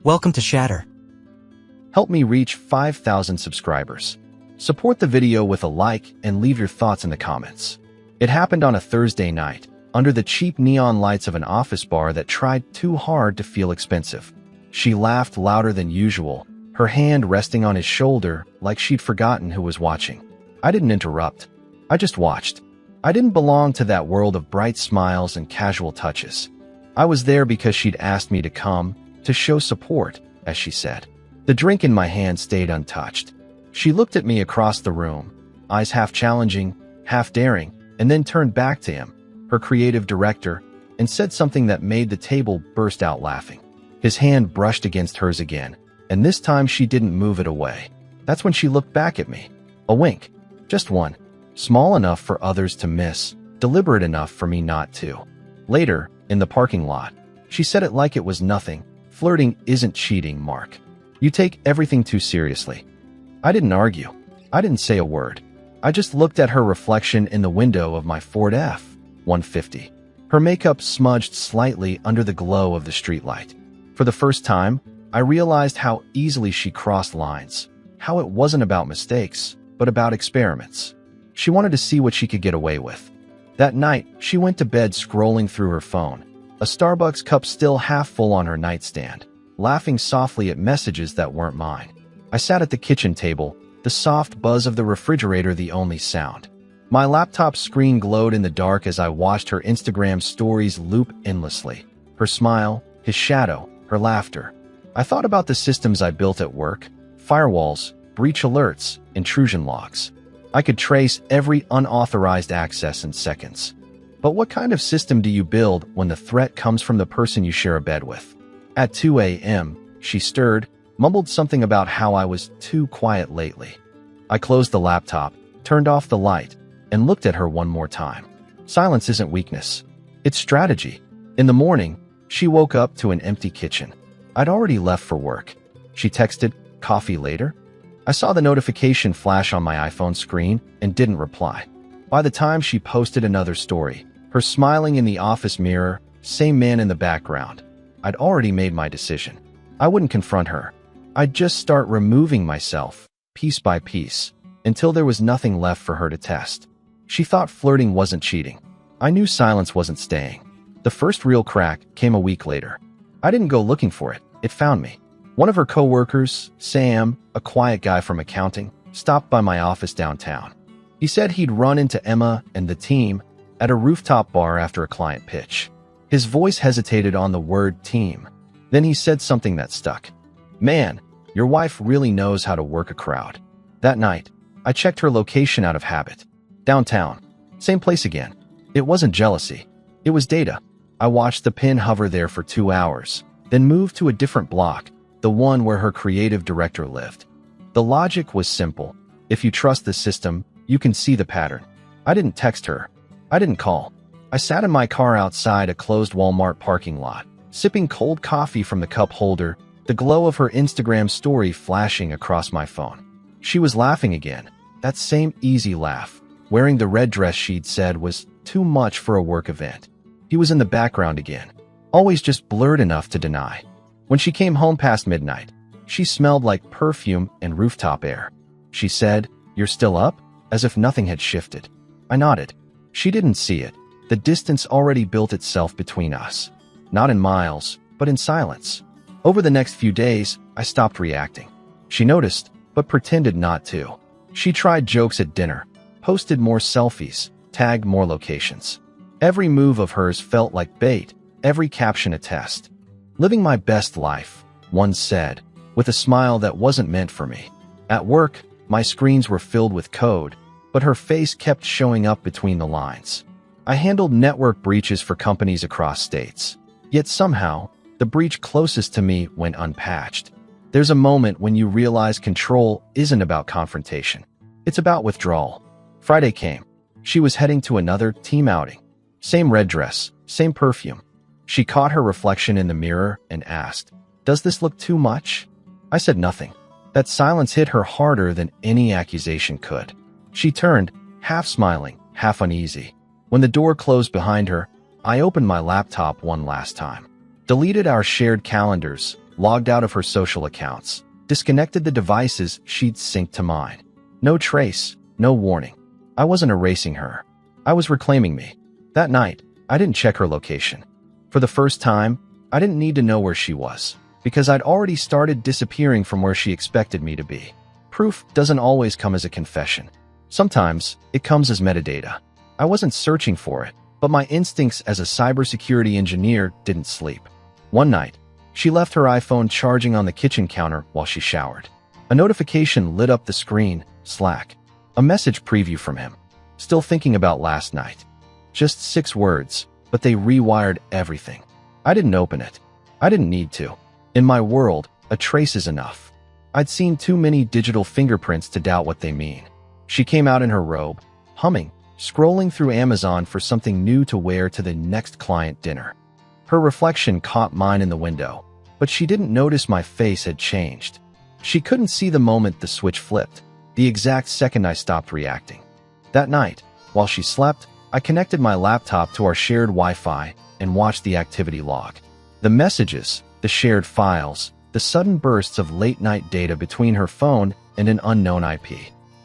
Welcome to Shatter. Help me reach 5,000 subscribers. Support the video with a like and leave your thoughts in the comments. It happened on a Thursday night, under the cheap neon lights of an office bar that tried too hard to feel expensive. She laughed louder than usual, her hand resting on his shoulder like she'd forgotten who was watching. I didn't interrupt. I just watched. I didn't belong to that world of bright smiles and casual touches. I was there because she'd asked me to come, to show support, as she said. The drink in my hand stayed untouched. She looked at me across the room, eyes half challenging, half daring, and then turned back to him, her creative director, and said something that made the table burst out laughing. His hand brushed against hers again, and this time she didn't move it away. That's when she looked back at me. A wink. Just one. Small enough for others to miss, deliberate enough for me not to. Later, in the parking lot, she said it like it was nothing. Flirting isn't cheating, Mark. You take everything too seriously. I didn't argue. I didn't say a word. I just looked at her reflection in the window of my Ford F-150. Her makeup smudged slightly under the glow of the streetlight. For the first time, I realized how easily she crossed lines, how it wasn't about mistakes, but about experiments. She wanted to see what she could get away with. That night, she went to bed scrolling through her phone, a Starbucks cup still half full on her nightstand, laughing softly at messages that weren't mine. I sat at the kitchen table, the soft buzz of the refrigerator the only sound. My laptop screen glowed in the dark as I watched her Instagram stories loop endlessly. Her smile, his shadow, her laughter. I thought about the systems I built at work: firewalls, breach alerts, intrusion logs. I could trace every unauthorized access in seconds. But what kind of system do you build when the threat comes from the person you share a bed with? At 2 a.m., she stirred, mumbled something about how I was too quiet lately. I closed the laptop, turned off the light, and looked at her one more time. Silence isn't weakness. It's strategy. In the morning, she woke up to an empty kitchen. I'd already left for work. She texted, "Coffee later?" I saw the notification flash on my iPhone screen and didn't reply. By the time she posted another story, her smiling in the office mirror, same man in the background, I'd already made my decision. I wouldn't confront her. I'd just start removing myself, piece by piece, until there was nothing left for her to test. She thought flirting wasn't cheating. I knew silence wasn't staying. The first real crack came a week later. I didn't go looking for it. It found me. One of her coworkers, Sam, a quiet guy from accounting, stopped by my office downtown. He said he'd run into Emma and the team at a rooftop bar after a client pitch. His voice hesitated on the word team. Then he said something that stuck. "Man, your wife really knows how to work a crowd." That night, I checked her location out of habit. Downtown. Same place again. It wasn't jealousy. It was data. I watched the pin hover there for 2 hours, then moved to a different block, the one where her creative director lived. The logic was simple. If you trust the system, you can see the pattern. I didn't text her. I didn't call. I sat in my car outside a closed Walmart parking lot, sipping cold coffee from the cup holder, the glow of her Instagram story flashing across my phone. She was laughing again, that same easy laugh, wearing the red dress she'd said was too much for a work event. He was in the background again, always just blurred enough to deny. When she came home past midnight, she smelled like perfume and rooftop air. She said, "You're still up?" as if nothing had shifted. I nodded. She didn't see it. The distance already built itself between us. Not in miles, but in silence. Over the next few days, I stopped reacting. She noticed, but pretended not to. She tried jokes at dinner, posted more selfies, tagged more locations. Every move of hers felt like bait, every caption a test. "Living my best life," one said, with a smile that wasn't meant for me. At work, my screens were filled with code, but her face kept showing up between the lines. I handled network breaches for companies across states. Yet somehow, the breach closest to me went unpatched. There's a moment when you realize control isn't about confrontation. It's about withdrawal. Friday came. She was heading to another team outing. Same red dress, same perfume. She caught her reflection in the mirror and asked, "Does this look too much?" I said nothing. That silence hit her harder than any accusation could. She turned, half smiling, half uneasy. When the door closed behind her, I opened my laptop one last time. Deleted our shared calendars, logged out of her social accounts, disconnected the devices she'd synced to mine. No trace, no warning. I wasn't erasing her. I was reclaiming me. That night, I didn't check her location. For the first time, I didn't need to know where she was, because I'd already started disappearing from where she expected me to be. Proof doesn't always come as a confession. Sometimes, it comes as metadata. I wasn't searching for it, but my instincts as a cybersecurity engineer didn't sleep. One night, she left her iPhone charging on the kitchen counter while she showered. A notification lit up the screen, Slack. A message preview from him. Still thinking about last night. Just 6 words, but they rewired everything. I didn't open it. I didn't need to. In my world, a trace is enough. I'd seen too many digital fingerprints to doubt what they mean. She came out in her robe, humming, scrolling through Amazon for something new to wear to the next client dinner. Her reflection caught mine in the window, but she didn't notice my face had changed. She couldn't see the moment the switch flipped, the exact second I stopped reacting. That night, while she slept, I connected my laptop to our shared Wi-Fi and watched the activity log. The messages, the shared files, the sudden bursts of late-night data between her phone and an unknown IP.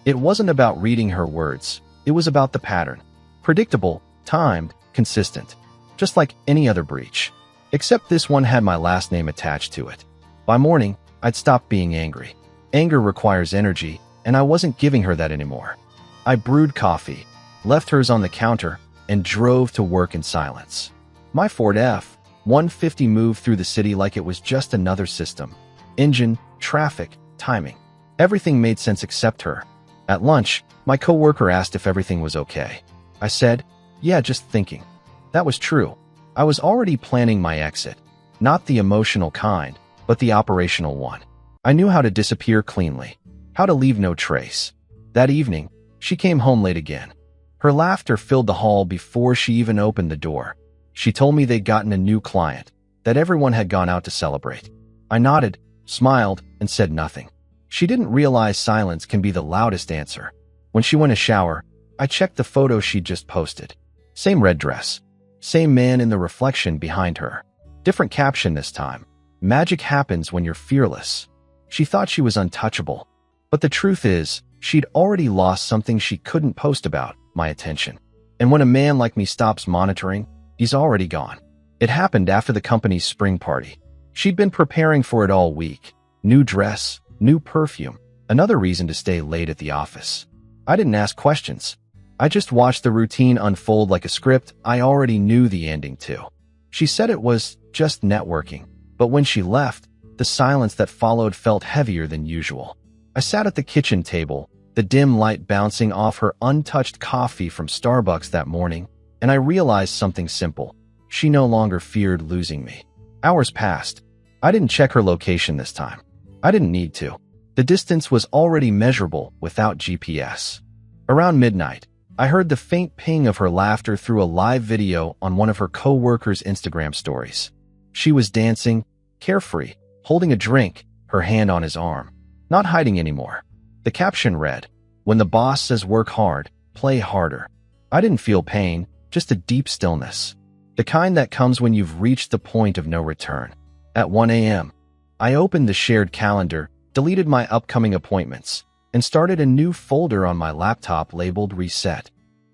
It wasn't about reading her words. It was about the pattern. Predictable, timed, consistent. Just like any other breach. Except this one had my last name attached to it. By morning, I'd stopped being angry. Anger requires energy, and I wasn't giving her that anymore. I brewed coffee, left hers on the counter, and drove to work in silence. My Ford F-150 moved through the city like it was just another system. Engine, traffic, timing. Everything made sense except her. At lunch, my coworker asked if everything was okay. I said, "Yeah, just thinking." That was true. I was already planning my exit. Not the emotional kind, but the operational one. I knew how to disappear cleanly. How to leave no trace. That evening, she came home late again. Her laughter filled the hall before she even opened the door. She told me they'd gotten a new client, that everyone had gone out to celebrate. I nodded, smiled, and said nothing. She didn't realize silence can be the loudest answer. When she went to shower, I checked the photo she'd just posted. Same red dress. Same man in the reflection behind her. Different caption this time. Magic happens when you're fearless. She thought she was untouchable. But the truth is, she'd already lost something she couldn't post about, my attention. And when a man like me stops monitoring, he's already gone. It happened after the company's spring party. She'd been preparing for it all week. New dress, new perfume, another reason to stay late at the office. I didn't ask questions. I just watched the routine unfold like a script I already knew the ending to. She said it was just networking, but when she left, the silence that followed felt heavier than usual. I sat at the kitchen table, the dim light bouncing off her untouched coffee from Starbucks that morning, and I realized something simple. She no longer feared losing me. Hours passed. I didn't check her location this time. I didn't need to. The distance was already measurable without GPS. Around midnight, I heard the faint ping of her laughter through a live video on one of her co-workers' Instagram stories. She was dancing, carefree, holding a drink, her hand on his arm. Not hiding anymore. The caption read, "When the boss says work hard, play harder." I didn't feel pain, just a deep stillness. The kind that comes when you've reached the point of no return. At 1 a.m., I opened the shared calendar, deleted my upcoming appointments, and started a new folder on my laptop labeled Reset.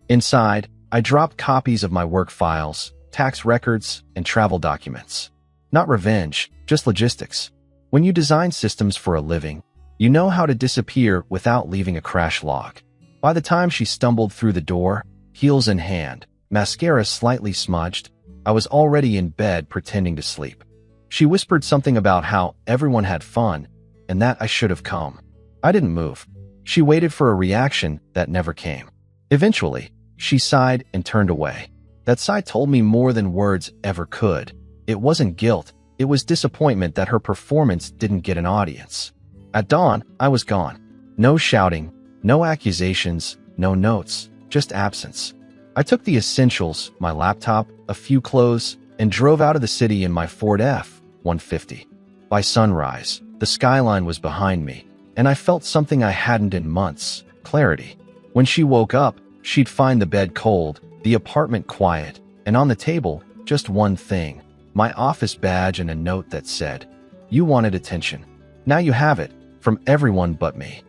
Inside, I dropped copies of my work files, tax records, and travel documents. Not revenge, just logistics. When you design systems for a living, you know how to disappear without leaving a crash log. By the time she stumbled through the door, heels in hand, mascara slightly smudged, I was already in bed pretending to sleep. She whispered something about how everyone had fun, and that I should have come. I didn't move. She waited for a reaction that never came. Eventually, she sighed and turned away. That sigh told me more than words ever could. It wasn't guilt, it was disappointment that her performance didn't get an audience. At dawn, I was gone. No shouting, no accusations, no notes, just absence. I took the essentials, my laptop, a few clothes, and drove out of the city in my Ford F-150. By sunrise, the skyline was behind me, and I felt something I hadn't in months, clarity. When she woke up, she'd find the bed cold, the apartment quiet, and on the table, just one thing, my office badge and a note that said, You wanted attention. Now you have it, from everyone but me.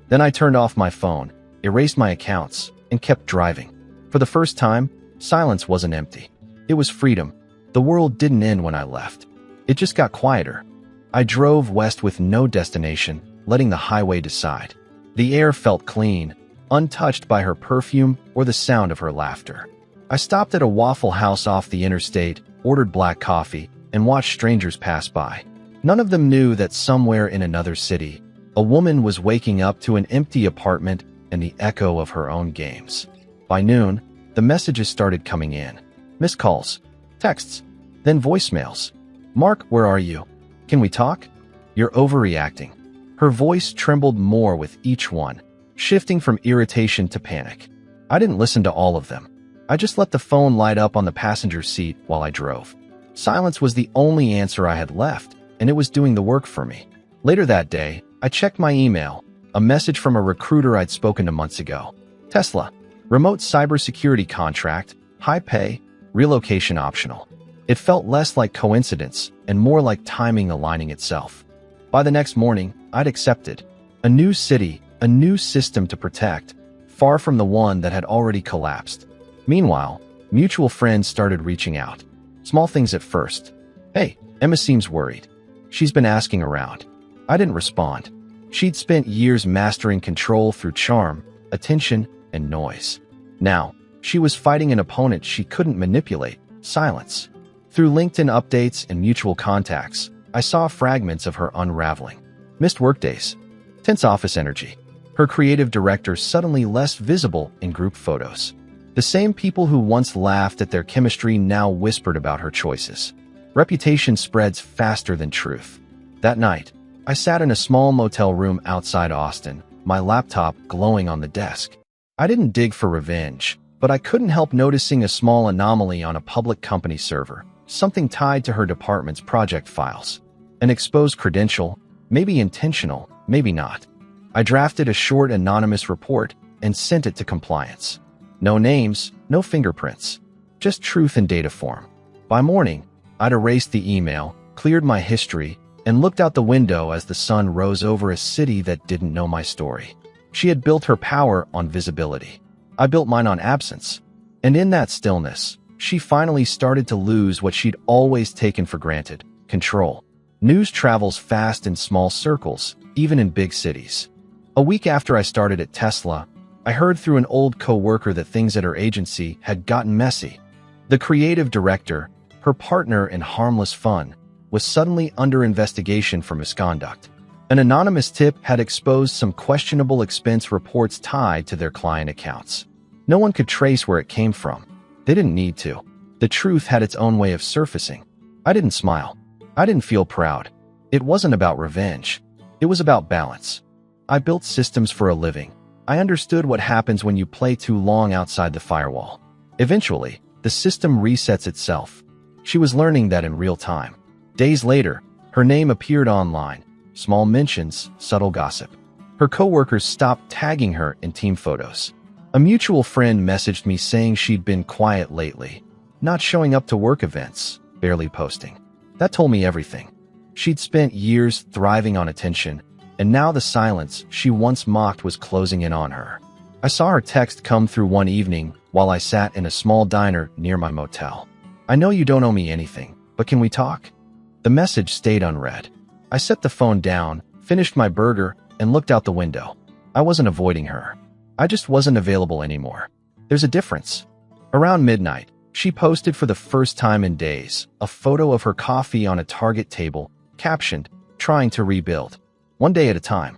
Then I turned off my phone, erased my accounts, and kept driving. For the first time, silence wasn't empty. It was freedom. The world didn't end when I left. It just got quieter. I drove west with no destination, letting the highway decide. The air felt clean, untouched by her perfume or the sound of her laughter. I stopped at a Waffle House off the interstate, ordered black coffee, and watched strangers pass by. None of them knew that somewhere in another city, a woman was waking up to an empty apartment and the echo of her own games. By noon, the messages started coming in. Missed calls, texts, then voicemails. "Mark, where are you? Can we talk? You're overreacting." Her voice trembled more with each one, shifting from irritation to panic. I didn't listen to all of them. I just let the phone light up on the passenger seat while I drove. Silence was the only answer I had left, and it was doing the work for me. Later that day, I checked my email, a message from a recruiter I'd spoken to months ago. Tesla, remote cybersecurity contract, high pay, relocation optional. It felt less like coincidence and more like timing aligning itself. By the next morning, I'd accepted. A new city, a new system to protect, far from the one that had already collapsed. Meanwhile, mutual friends started reaching out. Small things at first. "Hey, Emma seems worried. She's been asking around." I didn't respond. She'd spent years mastering control through charm, attention, and noise. Now, she was fighting an opponent she couldn't manipulate, silence. Through LinkedIn updates and mutual contacts, I saw fragments of her unraveling. Missed workdays. Tense office energy. Her creative director suddenly less visible in group photos. The same people who once laughed at their chemistry now whispered about her choices. Reputation spreads faster than truth. That night, I sat in a small motel room outside Austin, my laptop glowing on the desk. I didn't dig for revenge, but I couldn't help noticing a small anomaly on a public company server, something tied to her department's project files. An exposed credential, maybe intentional, maybe not. I drafted a short anonymous report and sent it to compliance. No names, no fingerprints, just truth in data form. By morning, I'd erased the email, cleared my history, and looked out the window as the sun rose over a city that didn't know my story. She had built her power on visibility. I built mine on absence. And in that stillness, she finally started to lose what she'd always taken for granted: control. News travels fast in small circles, even in big cities. A week after I started at Tesla, I heard through an old coworker that things at her agency had gotten messy. The creative director, her partner in harmless fun, was suddenly under investigation for misconduct. An anonymous tip had exposed some questionable expense reports tied to their client accounts. No one could trace where it came from. They didn't need to. The truth had its own way of surfacing. I didn't smile. I didn't feel proud. It wasn't about revenge. It was about balance. I built systems for a living. I understood what happens when you play too long outside the firewall. Eventually, the system resets itself. She was learning that in real time. Days later, her name appeared online. Small mentions, subtle gossip. Her coworkers stopped tagging her in team photos. A mutual friend messaged me saying she'd been quiet lately, not showing up to work events, barely posting. That told me everything. She'd spent years thriving on attention, and now the silence she once mocked was closing in on her. I saw her text come through one evening while I sat in a small diner near my motel. "I know you don't owe me anything, but can we talk?" The message stayed unread. I set the phone down, finished my burger, and looked out the window. I wasn't avoiding her. I just wasn't available anymore. There's a difference. Around midnight, she posted for the first time in days a photo of her coffee on a Target table, captioned, "Trying to rebuild. One day at a time."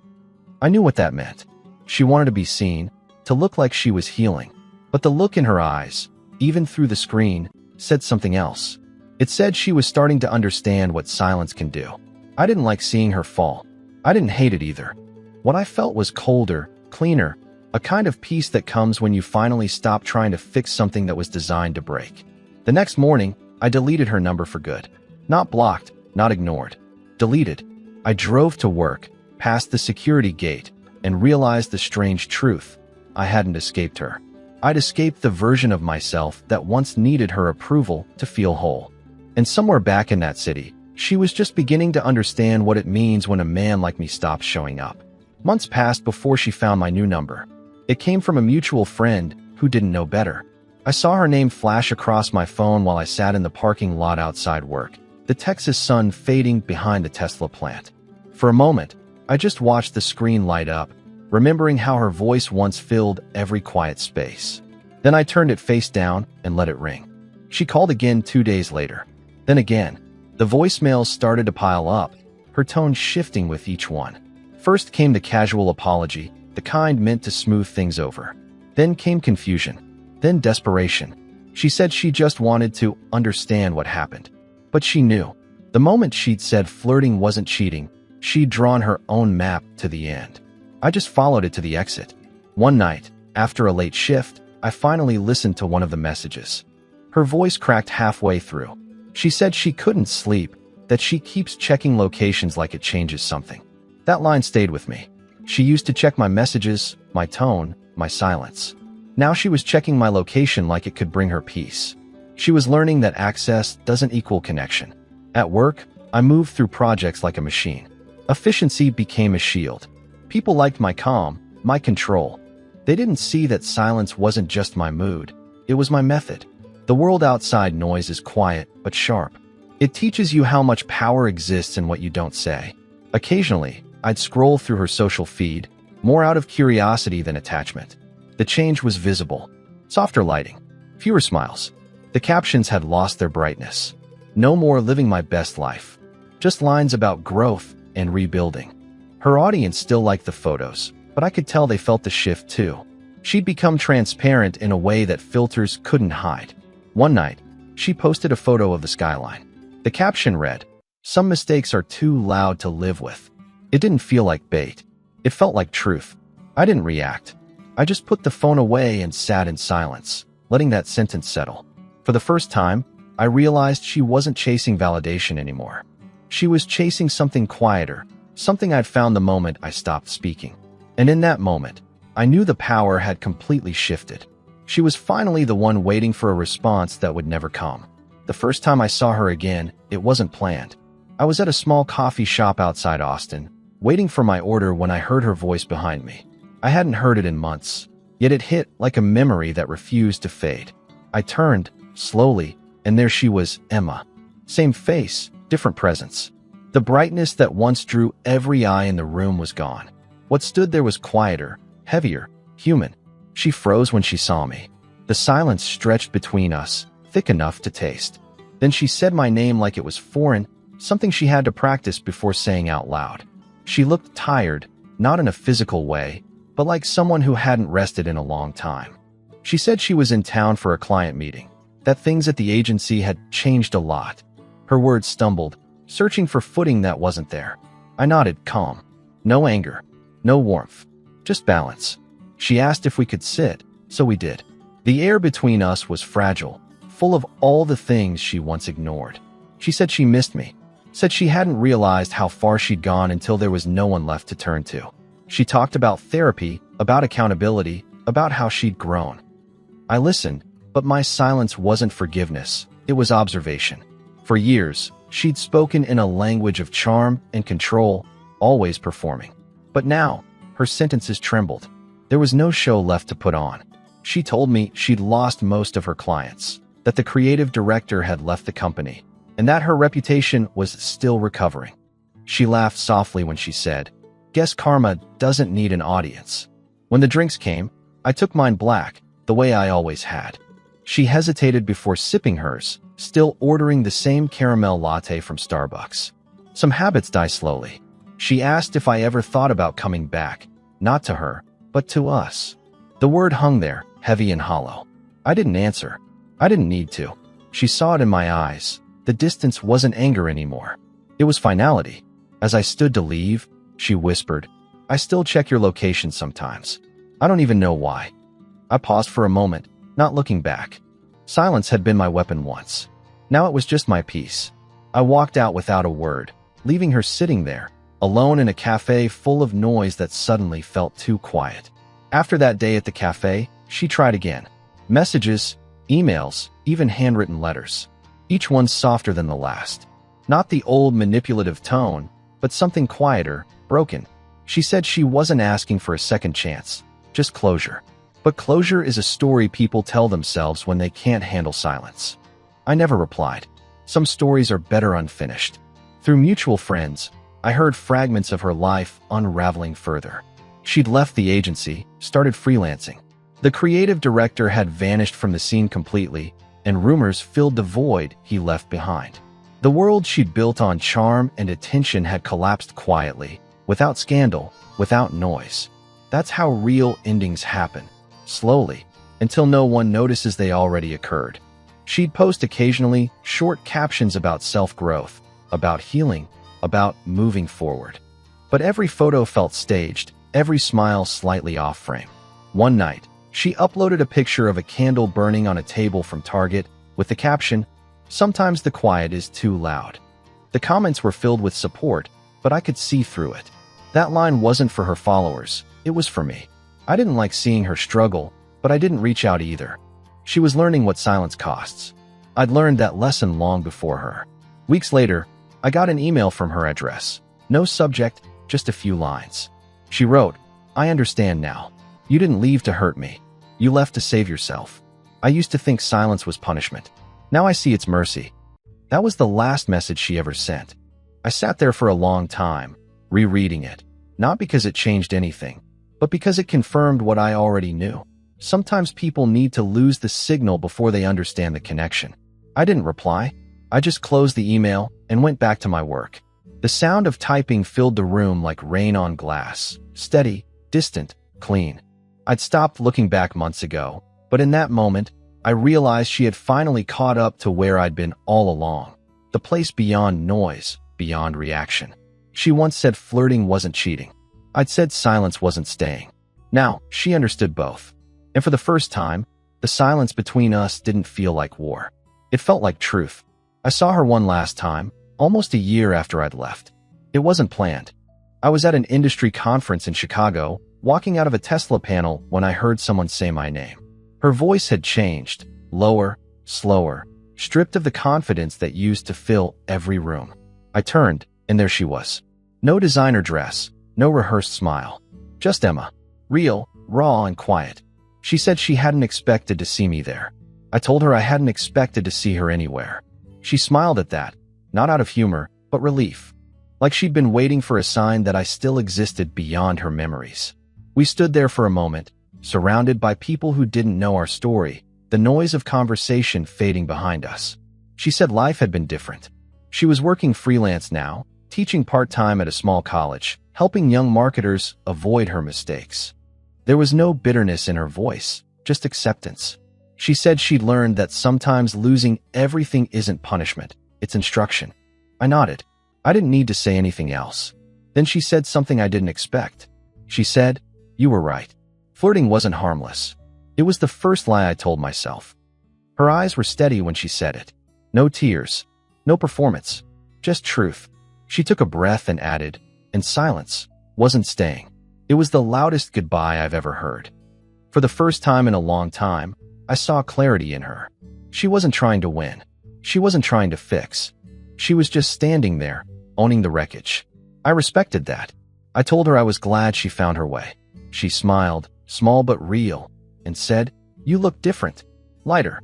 I knew what that meant. She wanted to be seen, to look like she was healing. But the look in her eyes, even through the screen, said something else. It said she was starting to understand what silence can do. I didn't like seeing her fall. I didn't hate it either. What I felt was colder, cleaner, a kind of peace that comes when you finally stop trying to fix something that was designed to break. The next morning, I deleted her number for good. Not blocked, not ignored. Deleted. I drove to work, past the security gate, and realized the strange truth. I hadn't escaped her. I'd escaped the version of myself that once needed her approval to feel whole. And somewhere back in that city, She was just beginning to understand what it means when a man like me stops showing up. Months passed before she found my new number. It came from a mutual friend who didn't know better. I saw her name flash across my phone while I sat in the parking lot outside work, the Texas sun fading behind the Tesla plant. For a moment, I just watched the screen light up, remembering how her voice once filled every quiet space. Then I turned it face down and let it ring. She called again 2 days later. Then again. The voicemails started to pile up, her tone shifting with each one. First came the casual apology, the kind meant to smooth things over. Then came confusion. Then desperation. She said she just wanted to understand what happened. But she knew. The moment she'd said flirting wasn't cheating, she'd drawn her own map to the end. I just followed it to the exit. One night, after a late shift, I finally listened to one of the messages. Her voice cracked halfway through. She said she couldn't sleep, that she keeps checking locations like it changes something. That line stayed with me. She used to check my messages, my tone, my silence. Now she was checking my location like it could bring her peace. She was learning that access doesn't equal connection. At work, I moved through projects like a machine. Efficiency became a shield. People liked my calm, my control. They didn't see that silence wasn't just my mood, it was my method. The world outside noise is quiet but sharp. It teaches you how much power exists in what you don't say. Occasionally, I'd scroll through her social feed, more out of curiosity than attachment. The change was visible. Softer lighting, fewer smiles. The captions had lost their brightness. No more living my best life. Just lines about growth and rebuilding. Her audience still liked the photos, but I could tell they felt the shift too. She'd become transparent in a way that filters couldn't hide. One night, she posted a photo of the skyline. The caption read, "Some mistakes are too loud to live with." It didn't feel like bait. It felt like truth. I didn't react. I just put the phone away and sat in silence, letting that sentence settle. For the first time, I realized she wasn't chasing validation anymore. She was chasing something quieter, something I'd found the moment I stopped speaking. And in that moment, I knew the power had completely shifted. She was finally the one waiting for a response that would never come. The first time I saw her again, it wasn't planned. I was at a small coffee shop outside Austin, waiting for my order when I heard her voice behind me. I hadn't heard it in months, yet it hit like a memory that refused to fade. I turned, slowly, and there she was, Emma. Same face, different presence. The brightness that once drew every eye in the room was gone. What stood there was quieter, heavier, human. She froze when she saw me. The silence stretched between us, thick enough to taste. Then she said my name like it was foreign, something she had to practice before saying out loud. She looked tired, not in a physical way, but like someone who hadn't rested in a long time. She said she was in town for a client meeting, that things at the agency had changed a lot. Her words stumbled, searching for footing that wasn't there. I nodded, calm. No anger, no warmth, just balance. She asked if we could sit, so we did. The air between us was fragile, full of all the things she once ignored. She said she missed me, said she hadn't realized how far she'd gone until there was no one left to turn to. She talked about therapy, about accountability, about how she'd grown. I listened, but my silence wasn't forgiveness, it was observation. For years, she'd spoken in a language of charm and control, always performing. But now, her sentences trembled. There was no show left to put on. She told me she'd lost most of her clients, that the creative director had left the company, and that her reputation was still recovering. She laughed softly when she said, "Guess karma doesn't need an audience." When the drinks came, I took mine black, the way I always had. She hesitated before sipping hers, still ordering the same caramel latte from Starbucks. Some habits die slowly. She asked if I ever thought about coming back, not to her, but to us. The word hung there, heavy and hollow. I didn't answer. I didn't need to. She saw it in my eyes. The distance wasn't anger anymore. It was finality. As I stood to leave, she whispered, "I still check your location sometimes. I don't even know why." I paused for a moment, not looking back. Silence had been my weapon once. Now it was just my peace. I walked out without a word, leaving her sitting there, alone in a cafe full of noise that suddenly felt too quiet. After that day at the cafe, she tried again. Messages, emails, even handwritten letters. Each one softer than the last. Not the old manipulative tone, but something quieter, broken. She said she wasn't asking for a second chance, just closure. But closure is a story people tell themselves when they can't handle silence. I never replied. Some stories are better unfinished. Through mutual friends, I heard fragments of her life unraveling further. She'd left the agency, started freelancing. The creative director had vanished from the scene completely, and rumors filled the void he left behind. The world she'd built on charm and attention had collapsed quietly, without scandal, without noise. That's how real endings happen, slowly, until no one notices they already occurred. She'd post occasionally short captions about self-growth, about healing, about moving forward. But every photo felt staged, every smile slightly off-frame. One night, she uploaded a picture of a candle burning on a table from Target with the caption, "Sometimes the quiet is too loud." The comments were filled with support, but I could see through it. That line wasn't for her followers, it was for me. I didn't like seeing her struggle, but I didn't reach out either. She was learning what silence costs. I'd learned that lesson long before her. Weeks later, I got an email from her address. No subject, just a few lines. She wrote, "I understand now. You didn't leave to hurt me. You left to save yourself. I used to think silence was punishment. Now I see it's mercy." That was the last message she ever sent. I sat there for a long time, rereading it, not because it changed anything, but because it confirmed what I already knew. Sometimes people need to lose the signal before they understand the connection. I didn't reply. I just closed the email and went back to my work. The sound of typing filled the room like rain on glass, steady, distant, clean. I'd stopped looking back months ago, but in that moment, I realized she had finally caught up to where I'd been all along. The place beyond noise, beyond reaction. She once said flirting wasn't cheating. I'd said silence wasn't staying. Now, she understood both. And for the first time, the silence between us didn't feel like war. It felt like truth. I saw her one last time, almost a year after I'd left. It wasn't planned. I was at an industry conference in Chicago, walking out of a Tesla panel when I heard someone say my name. Her voice had changed, lower, slower, stripped of the confidence that used to fill every room. I turned, and there she was. No designer dress, no rehearsed smile. Just Emma. Real, raw, and quiet. She said she hadn't expected to see me there. I told her I hadn't expected to see her anywhere. She smiled at that, not out of humor, but relief. Like she'd been waiting for a sign that I still existed beyond her memories. We stood there for a moment, surrounded by people who didn't know our story, the noise of conversation fading behind us. She said life had been different. She was working freelance now, teaching part-time at a small college, helping young marketers avoid her mistakes. There was no bitterness in her voice, just acceptance. She said she'd learned that sometimes losing everything isn't punishment, it's instruction. I nodded. I didn't need to say anything else. Then she said something I didn't expect. She said, "You were right. Flirting wasn't harmless." It was the first lie I told myself. Her eyes were steady when she said it. No tears, no performance, just truth. She took a breath and added, "And silence wasn't staying." It was the loudest goodbye I've ever heard. For the first time in a long time, I saw clarity in her. She wasn't trying to win. She wasn't trying to fix. She was just standing there, owning the wreckage. I respected that. I told her I was glad she found her way. She smiled, small but real, and said, "You look different, lighter."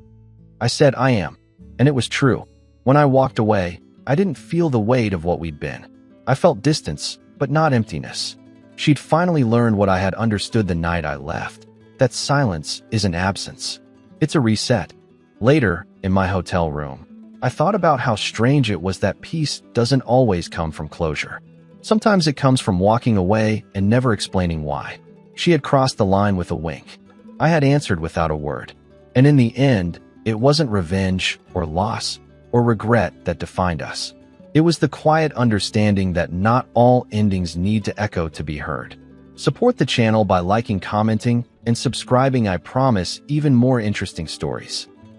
I said, "I am." And it was true. When I walked away, I didn't feel the weight of what we'd been. I felt distance, but not emptiness. She'd finally learned what I had understood the night I left, that silence isn't absence. It's a reset. Later, in my hotel room, I thought about how strange it was that peace doesn't always come from closure. Sometimes it comes from walking away and never explaining why. She had crossed the line with a wink. I had answered without a word. And in the end, it wasn't revenge or loss or regret that defined us. It was the quiet understanding that not all endings need to echo to be heard. Support the channel by liking, commenting, and subscribing. I promise even more interesting stories.